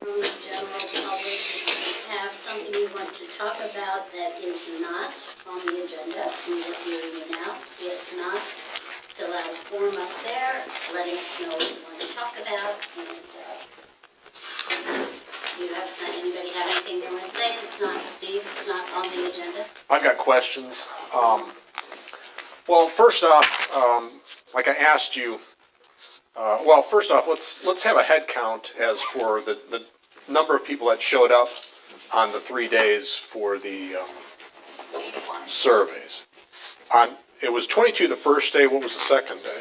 from the general public, if you have something you want to talk about that is not on the agenda, we will hear you now. If not, fill out a form up there, letting us know what you want to talk about. And anybody have anything they want to say? It's not, Steve, it's not on the agenda. I've got questions. Well, first off, like I asked you, first off, let's have a head count as for the number of people that showed up on the 3 days for the surveys. It was 22 the first day. What was the second day?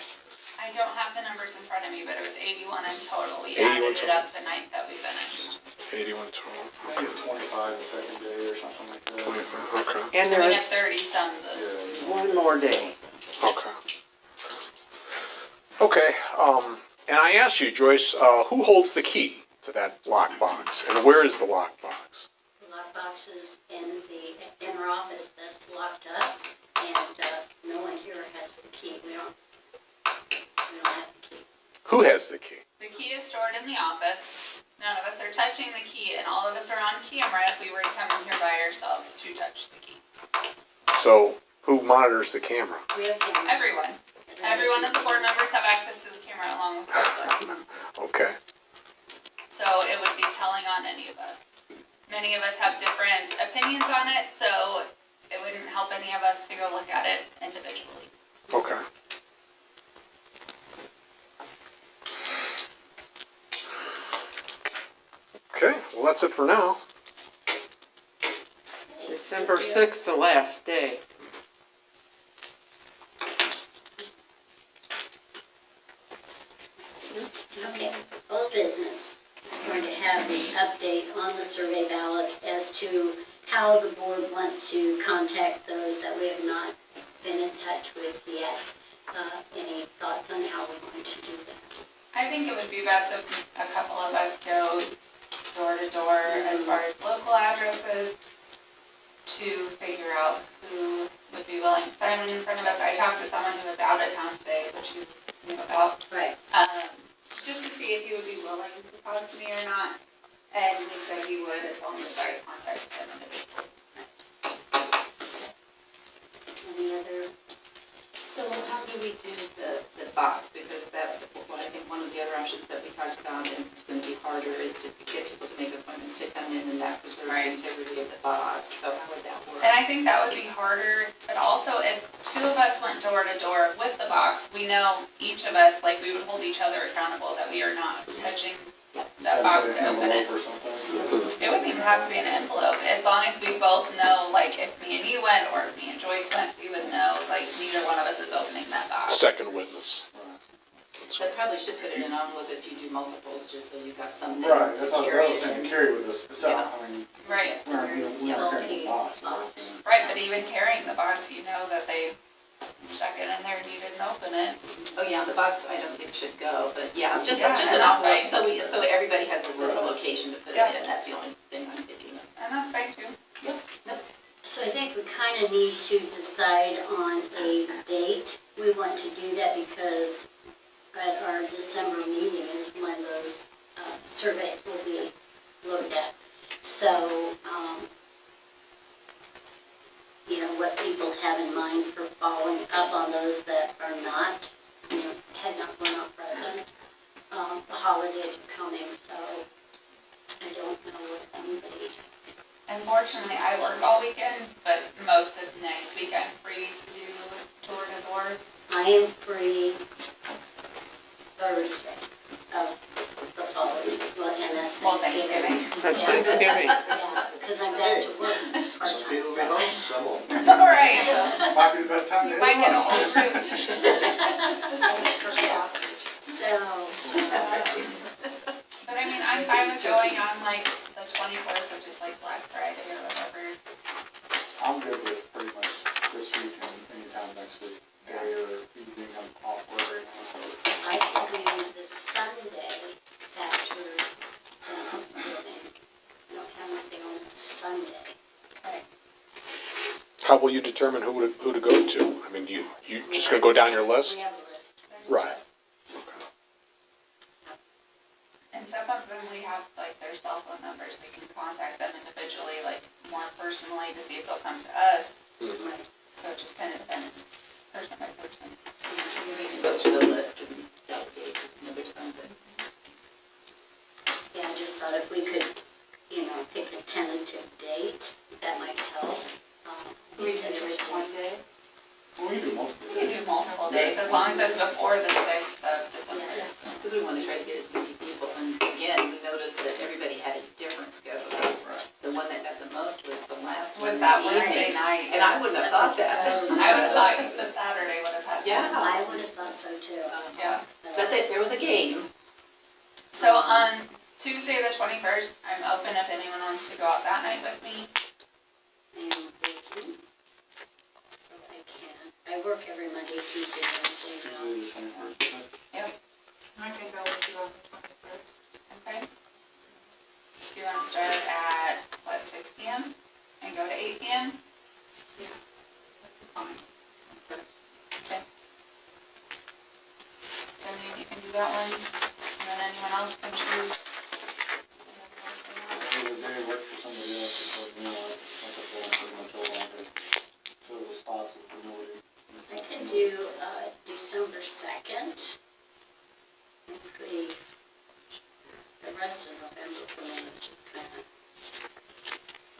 I don't have the numbers in front of me, but it was 81 in total. We 81 added it total. up the night that we finished. 81 total. I think it's 25 the second day or something like that. 25. Okay. And We there had is 30 some. one more day. Okay. Okay. And I asked you, Joyce, who holds the key to that lockbox, and where is the lockbox? The lockbox is in the inner office that's locked up, and no one here has the key. We don't have the key. Who has the key? The key is stored in the office. None of us are touching the key, and all of us are on camera if we were to come in here by ourselves to touch the key. So, who monitors the camera? We have cameras. Everyone. Everyone as the board members have access to the camera along with us. Okay. So it would be telling on any of us. Many of us have different opinions on it, so it wouldn't help any of us to go look at it individually. Okay. Okay, well that's it for now. December 6th, the last day. Okay, old business. We're going to have the update on the survey ballot as to how the board wants to contact those that we have not been in touch with yet. Any thoughts on how we're going to do that? I think it would be best if a couple of us go door to door as far as local addresses to figure out who would be willing to sign in front of us. I talked to someone who was out of town today, which you knew about. Right. Just to see if he would be willing to talk to me or not, and he said he would as long as I contacted him individually. Any other? So how do we do the box? Because well, I think one of the other options that we talked about, and it's going to be harder, is to get people to make appointments to come in, and that preserves the integrity of the box. So how would that work? And I think that would be harder, but also if two of us went door to door with the box, we know each of us, like we would hold each other accountable that we are not touching that box to open it. It wouldn't even have to be an envelope, as long as we both know, like if me and you went or if me and Joyce went, we would know, like neither one of us is opening that box. Second witness. So probably should put it in an envelope if you do multiples, just so you've got something Right, to that's what I carry. was saying, carry with us, stuff, I mean, Right, we're not carrying the box. right, but even carrying the box, you know that they stuck it in there and you didn't open it. Oh yeah, the box I don't think should go, but yeah, just Yeah, an and that's envelope, fine. so everybody has the central Right. location to put Yeah. it in, that's the only thing I'm thinking of. And that's fine too. So I think we kind of need to decide on a date. We want to do that because at our December meeting is when those surveys will be looked at. So, what people have in mind for following up on those that are not, had not were not present. The holidays are coming, so I don't know if anybody. Unfortunately, I work all weekend, but most of next week I'm free to do door to door. I am free Thursday of the following, and that's Well, Thanksgiving. Thanksgiving. That's Thanksgiving. Yeah, because I'm back to work Some people part-time, be so. home, some of them. All right. Might be the best time to. You might get a whole group. But I mean, I'm fine with going on like the 24th, which is like Black Friday or whatever. I'm good with pretty much this week and anytime next week, day or evening, I'm off work right now, so. I can do the Sunday after Thanksgiving. I don't have anything on Sunday. Right. How will you determine who to go to? I mean, you just gonna go down your list? We have a list. There's a Right. list. And some of them, we have like their cell phone numbers, we can contact them individually, like more personally to see if they'll come to us. Right. So it just kind of depends, person by person. We can go through the list and delegate, there's some that. Yeah, I just thought if we could, pick a tentative date, that might help. We can do it one day. Well, we do multiple. We can do multiple days, as long as it's before the 6th of December. Because we want to try to get as many people, and again, we noticed that everybody had a different schedule. Right. The one that got the most was the last one. Was that in the Wednesday evening. night? And I wouldn't have thought that. I would have thought the Saturday would have had. Yeah. I would have thought so too. Yeah. But there was a game. So on Tuesday the 21st, I'm open if anyone wants to go out that night with me. And Vicky. So I can. I work every Monday, Tuesday, Wednesday now. Usually the 21st. I can go with you on the 21st. Okay. Do you want to start at, 6 p.m. and go to 8 p.m.? Yeah. Fine. Okay. So you can do that one, and then anyone else can choose. If the day works for somebody else, just let me know, like I said, I'm pretty much all on it. So the spots if nobody. I can do, December 2nd. I'm pretty, the rest of November for me is just kind of,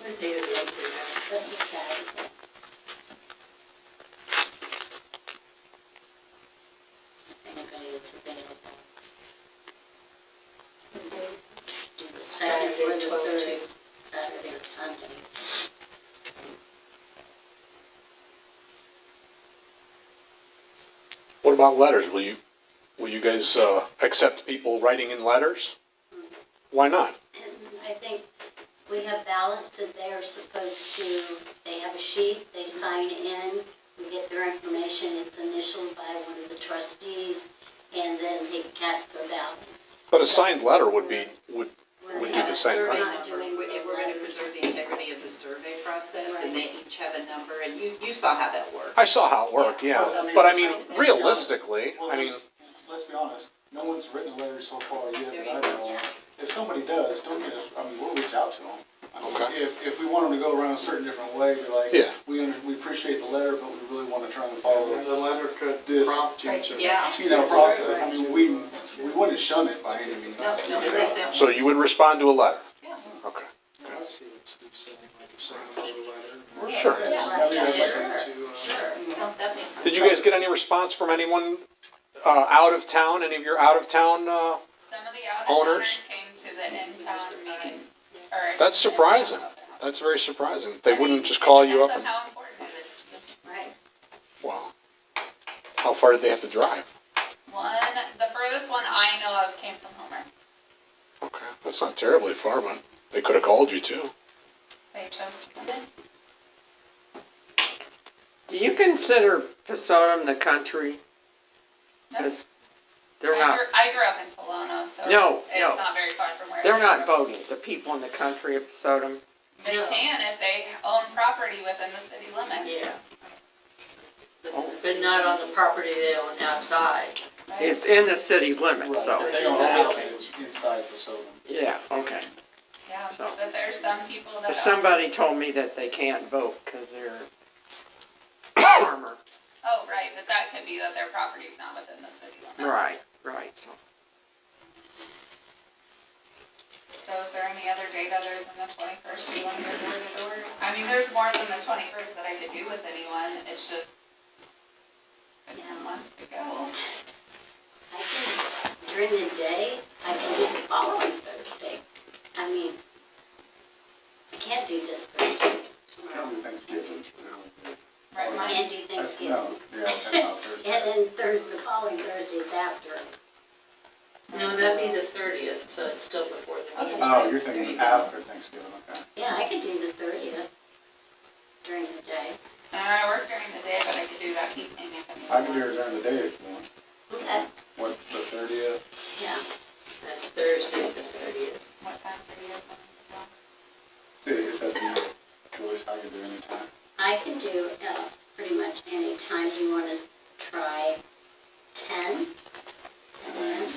What day of the week is that? that's a Saturday. If anybody is available. Do the Saturday or the 3rd, Saturday or Sunday. What about letters? Will you guys accept people writing in letters? Why not? And I think we have ballots that they are supposed to, they have a sheet, they sign in, we get their information, it's initialed by one of the trustees, and then they cast their ballot. But a signed letter would do the same We're thing. not doing If we're going to preserve the integrity of the survey process, and they each have a number, and you saw how that worked. I saw how it worked, yeah. But I mean, realistically, Well, I mean, let's be honest, no one's written a letter so far yet that I know of. If somebody does, don't get us, we'll reach out to them. Okay. If we want them to go around a certain different way, be like, Yeah. we appreciate the letter, but we really want to try and follow The letter could this, prompt you to. Yeah. process. I mean, we wouldn't shun it by any means. No, they said. so you would respond to a letter? Yeah. Okay. I see what Steve's saying, like you're saying a letter. Sure. Sure. No, that makes sense. Did you guys get any response from anyone out of town? Any of your out of town? Some of the out of Owners? towners came to the in-town meetings. or That's surprising. That's very surprising. They wouldn't just call you up Depends and, on how important it is to you. Right. wow. How far did they have to drive? The furthest one I know of came from Homer. Okay, that's not terribly far, but they could have called you too. They chose to come in. Do you consider Pesotum the country? No. Because they're not, I grew up in Tolono, so No, it's no. not very far from where they're I not grew up. voting, the people in the country of Pesotum. They can if they own property within the city limits. Yeah, Oh. but not on the property they own outside. Right? It's in the city limits, so, They don't have it inside the soda. yeah, okay. Yeah, So- but there's some people that But somebody told me that they can't vote because they're farmer. Oh, right, but that could be that their property's not within the city limits. Right, so. So is there any other date other than the 21st you want to go door to door? I mean, there's more than the 21st that I could do with anyone, it's just, anyone wants to go. I can, during the day, I can do the following Thursday. I mean, I can't do this Thursday. Thanksgiving. Right, I mine's can't do Thanksgiving. No, yeah, that's not fair. And then Thursday, the following Thursday's after. No, that'd be the 30th, so it's still before the meeting. Oh, you're thinking after Thanksgiving, okay. Yeah, I could do the 30th during the day. I work during the day, but I could do that evening if anyone I can do it wants. during the day if you want. Okay, What, the 30th? yeah. That's Thursday, the 30th. What times are you open? It's at your choice, I can do any time. I can do, pretty much any time. Do you want to try 10? 10 a.m.?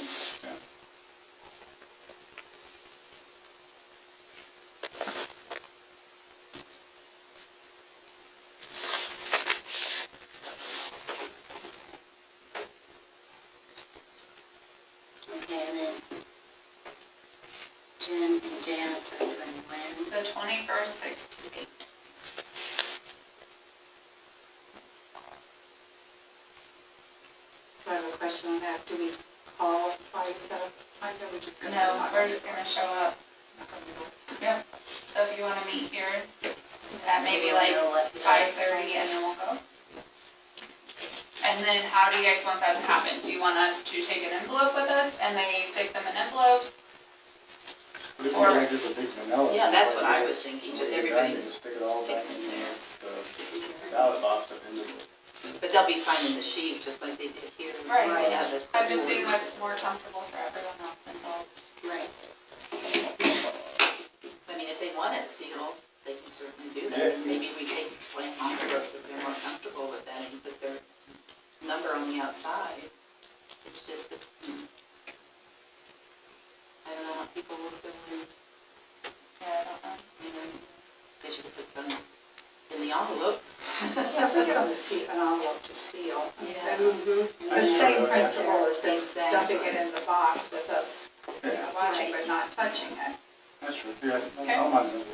Jen and Janice are doing when? The 21st, 6 to 8. So I have a question on that, do we call to set up time, or we just? No, we're just gonna show up. Yep. So if you wanna meet here at maybe like 5:30 and then we'll go. And then how do you guys want that to happen? Do you want us to take an envelope with us and they stick them in envelopes? But if you're gonna do the big vanilla. Yeah, that's what I was thinking, just everybody's Just stick it all back sticking in in there. the ballot box up into the. But they'll be signing the sheet, just like they did here. Right. They have the- I'm just seeing what's more comfortable for everyone else involved. Right. I mean, if they want it sealed, they can certainly do that. Yeah. Maybe we take blank envelopes if they're more comfortable with that and put their number on the outside. It's just, I don't know how people will feel, Yeah, I don't know. you know, they should put some in the envelope. Yeah, put it on an envelope to seal. Yeah. That's Mm-hmm. the same principle as them Exactly. dumping it in the box with us Yeah, watching but not touching it. that's true. Yeah, I don't mind that.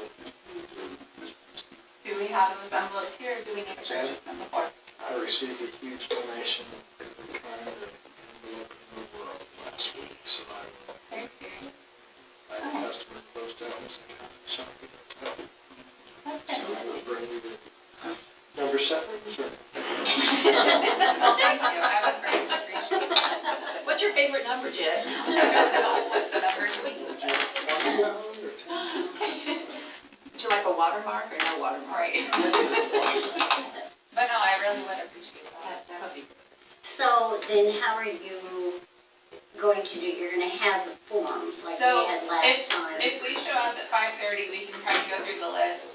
Do we have those envelopes here or do we need to purchase them before? I received a huge donation every kind of envelope in the world last week, so Thanks, I had a customer close down his account, something like that. That's So good. we'll bring you the number 7, sure. Well, thank you. I would very much appreciate it. What's your favorite number, Jed? What's the number? Would you like a watermark or no watermark? Right. But no, I really would appreciate that. That would be good. So then how are you going to do, you're gonna have the forms like we So, had last time? If we show up at 5:30, we can kind of go through the list.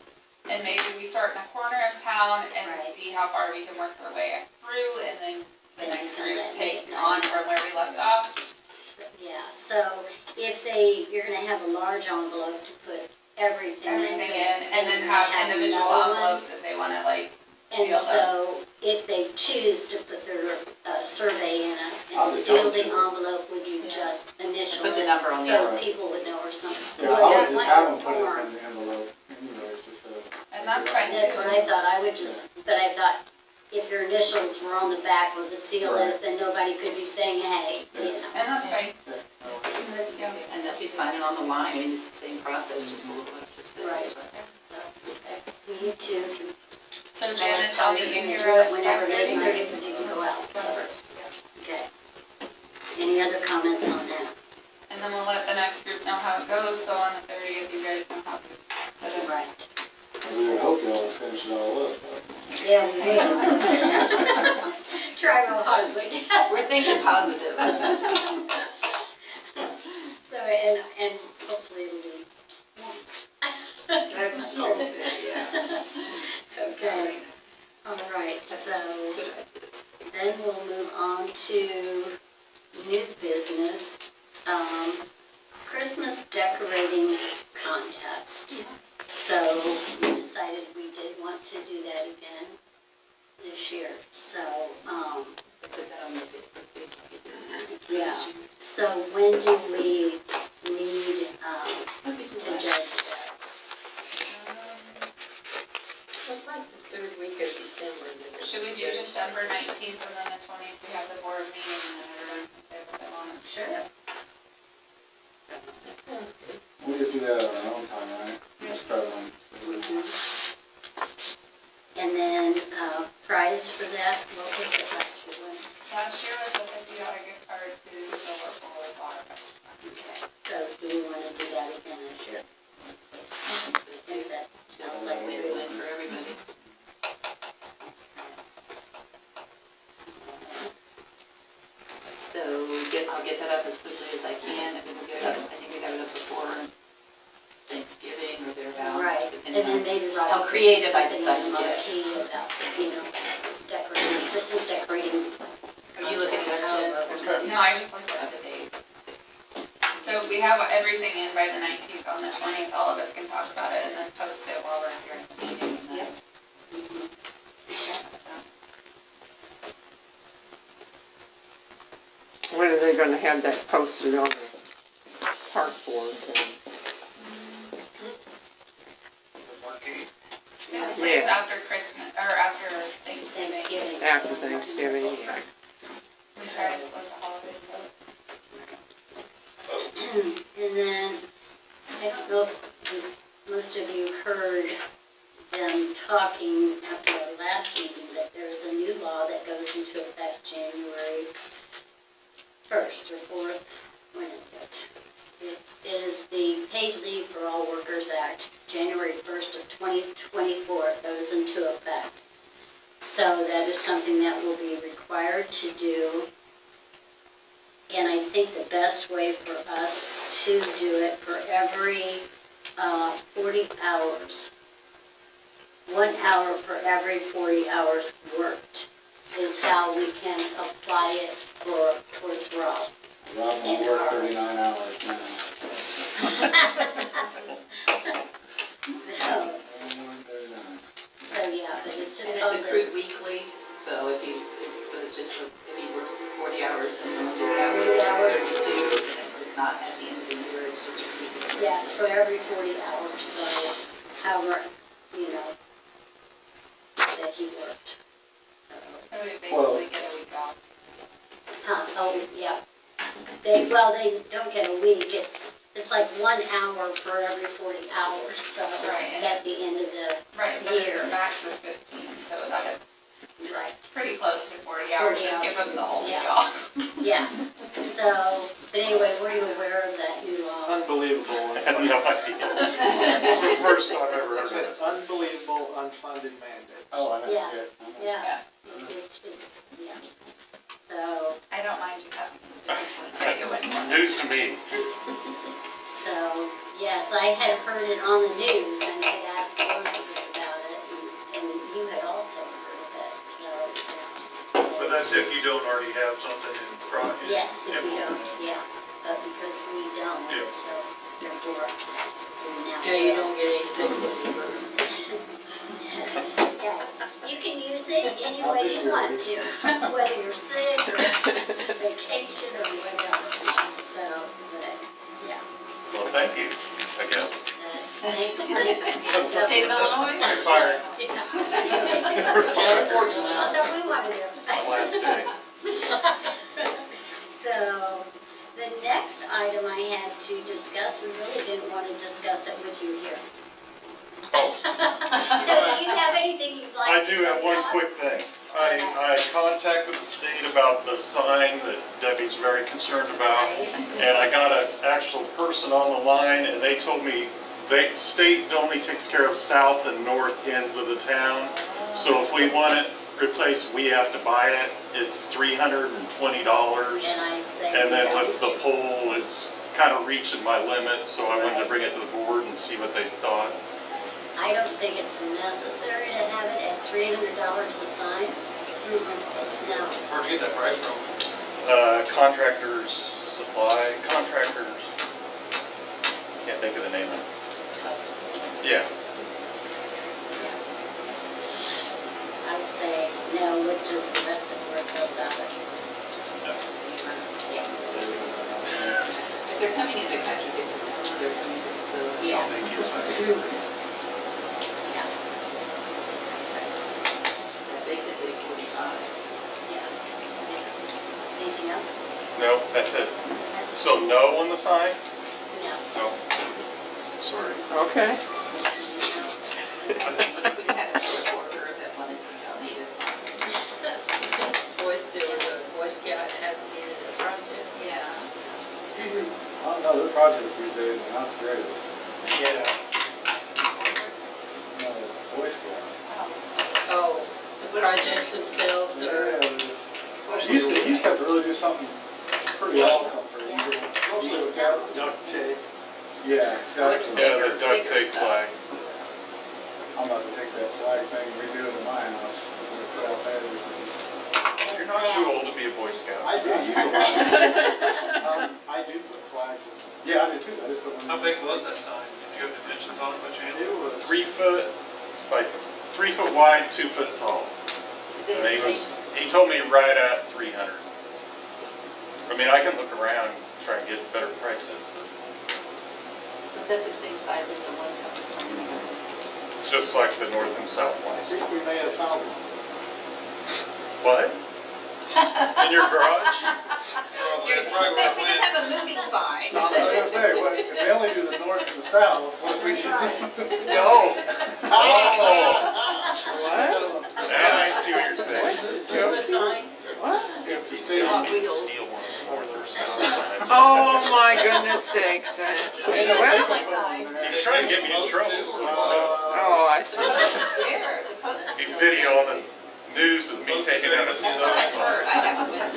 And maybe we start in a corner of town and Right. see how far we can work our way through and then the Then next send group that take to- on from where we left off. Yeah, so if you're gonna have a large envelope to put everything in. Everything but in and then you're have gonna individual another one. envelopes if they want to like And seal them. so if they choose to put their survey in I'll and just seal tell the them to. envelope, would you just initial Put the it number on the so envelope. people would know or something? Yeah, Well, I that would just might have be them put it form. in the envelope, anyways, just And that's fine That's too. what I thought, I would just, but I thought if your initials were on the back where the seal Right. is, then nobody could be saying, hey, you know. And that's fine. Yeah. And they'll be signing on the line, I mean, it's the same process, just a little bit, just Right. You too. So Janice, I'll meet you can here do it at whenever they 5:30. need to go out. Okay. Any other comments on that? And then we'll let the next group know how it goes, so on the 30th, you guys know how to put it. Right. We would hope y'all would finish it all up. Yeah, we will. Try real hard, but We're thinking positive. so, and hopefully it'll be. That's true, yeah. Okay. All right, so then we'll move on to new business. Christmas decorating contest. So we decided we did want to do that again this year. So, Put that on the Facebook page. yeah. So when do we need, to judge that? It's like the third week of December. that it's Should we do December 19th and then the 20th, we have the board meeting and then everyone can say what they want? Sure. We just do that on our own time, right? Just try to, And then, prize for that, what was it last year? Last year was a $50 gift card to Silver Bullet Water. So do we want to do that again this year? Do that. Sounds like a win-win for everybody. So I'll get that up as quickly as I can, and we'll get it up, I think we got it up before Thanksgiving or thereabouts, Right, and depending then on. maybe write. how creative I something decide in to the get. marquee about, decorating, Christmas decorating. Are you looking at that, No, I just looked at the date. So if we have everything in by the 19th, on the 20th, all of us can talk about it and then post it while we're here at the meeting. and then- When are they gonna have that posted on the park board then? Yeah, this is Yeah. after Christmas, or after Thanksgiving. Thanksgiving. After Thanksgiving, yeah. We try to split the holidays up. And then, I don't know if most of you heard them talking after our last meeting, that there's a new law that goes into effect January 1st or 4th, when is it? It is the Paid Leave for All Workers Act, January 1st of 2024, it goes into effect. So that is something that will be required to do. And I think the best way for us to do it, for every 40 hours, 1 hour for every 40 hours worked, is how we can apply it towards Rob. Rob won't work 39 hours now. So yeah, but it's just And it's called the, accrued weekly, so if he works 40 hours, then he'll do that, 40 hours. 32, and it's not at the end of the year, it's just accrued. yeah, it's for every 40 hours, so however, that he worked. So we basically get a week off. Oh, yeah. They don't get a week, it's like 1 hour for every 40 hours, so Right. at the end of the, Right, but Year. his max is 15, so that right, is pretty close to 40 hours. 40 Just give hours. him the whole week Yeah. off. yeah. So, but anyway, were you aware of that new law? Unbelievable. I had no idea. It's the first I've ever heard It's of an it. unbelievable unfunded mandate. Oh, I know, Yeah. good. Yeah, it's just, yeah. So, I don't mind you having to take it with It's you. news to me. so, yes, I had heard it on the news and had asked Elizabeth about it, and you had also heard of it, so, But that's if you don't already have something in progress. yes, if we don't, yeah, but because we don't, Yeah. so therefore, we now. Yeah, you don't get any sick leave or. Yeah, you can use it any way you want to, whether you're sick or vacation or whatever, so, but, yeah. Well, thank you, I guess. State of Illinois? You're fired. That's what we want to do. My last day. So, the next item I had to discuss, we really didn't want to discuss it with you here. Oh, So, do you have anything you'd like I to do have bring one up? quick thing. I contacted the state about the sign that Debbie's very concerned about, and I got an actual person on the line, and they told me state only takes care of south and north ends of the town. So if we want it replaced, we have to buy it. It's $320. And I say. And then with the pole, it's kind of reaching my limit, so I wanted to bring it to the board and see what they thought. I don't think it's necessary to have it at $300 a sign. No. Where'd you get that price from? Contractors, contractors, can't think of the name of it. Yeah, I would say, no, with just the rest of the work about it. Yeah. If they're coming into country, they're coming in, so. Yeah. thank you. Yeah. Basically 45. Yeah. Anything else? No, that's it. So no on the sign? No. No. Sorry. Okay. We had a reporter that wanted to donate a sign. There was a Boy Scout had me in the project. Yeah. I don't know, their projects these days are not the greatest. Yeah. No, Boy Scouts. Oh, the projects themselves Yeah, are. you used to have to really do something pretty awesome for you. Duct tape. Yeah, exactly. Yeah, the duct tape flag. I'm about to take that flag thing and redo it in my house. I'm gonna put out batteries and just. You're not too old to be a Boy Scout. I do, you know. I do put flags in. Yeah, I do too. I just put one. How big was that sign? Did you have dimensions on it by chance? It was. 3 foot, like 3 foot wide, 2 foot tall. Is it And the same? he told me right at 300. I mean, I can look around and try and get better prices. Is that the same size as the one coming from the just like the north and south I ones. think we made 1,000. What? In your garage? We just have a moving sign. I was gonna say, what, if they only do the north and the south, what if we just? No. Oh, What? now I see what you're saying. The sign? What? If the state. Steal one of the north or south signs. Oh my goodness sakes. My sign. He's trying to get me in trouble. Oh, I see. There, the post is He still video on the news of me taking out a That's what I stop heard, sign. I haven't been.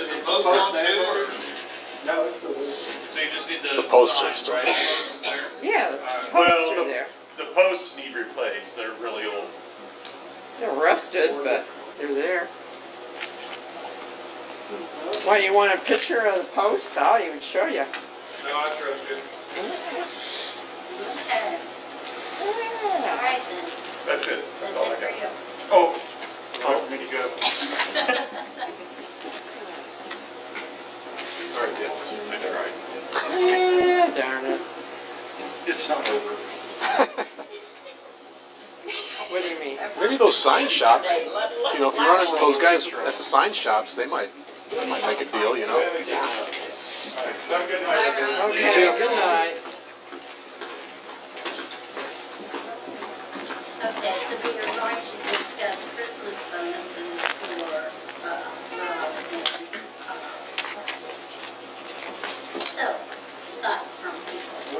Is the It's post post on too, or? No, it's still. So you just need The post signs, system. right? The post is there. Yeah, the Well, posts are there. the posts need replaced. They're really old. They're rusted, but they're there. Why, you want a picture of the post? I'll even show you. No, I trust you. Okay, all Yeah. right then. That's it. That's all I That's it got. for Oh, oh, me to go. Sorry, Dip. I tried. Yeah, darn it. It's not over. What do you mean? Maybe those sign shops, if you run into those guys at the sign shops, they might make a deal, Have a good night, everyone. Okay, too. good night. Okay, so we are going to discuss Christmas bonuses for, so, thoughts from people?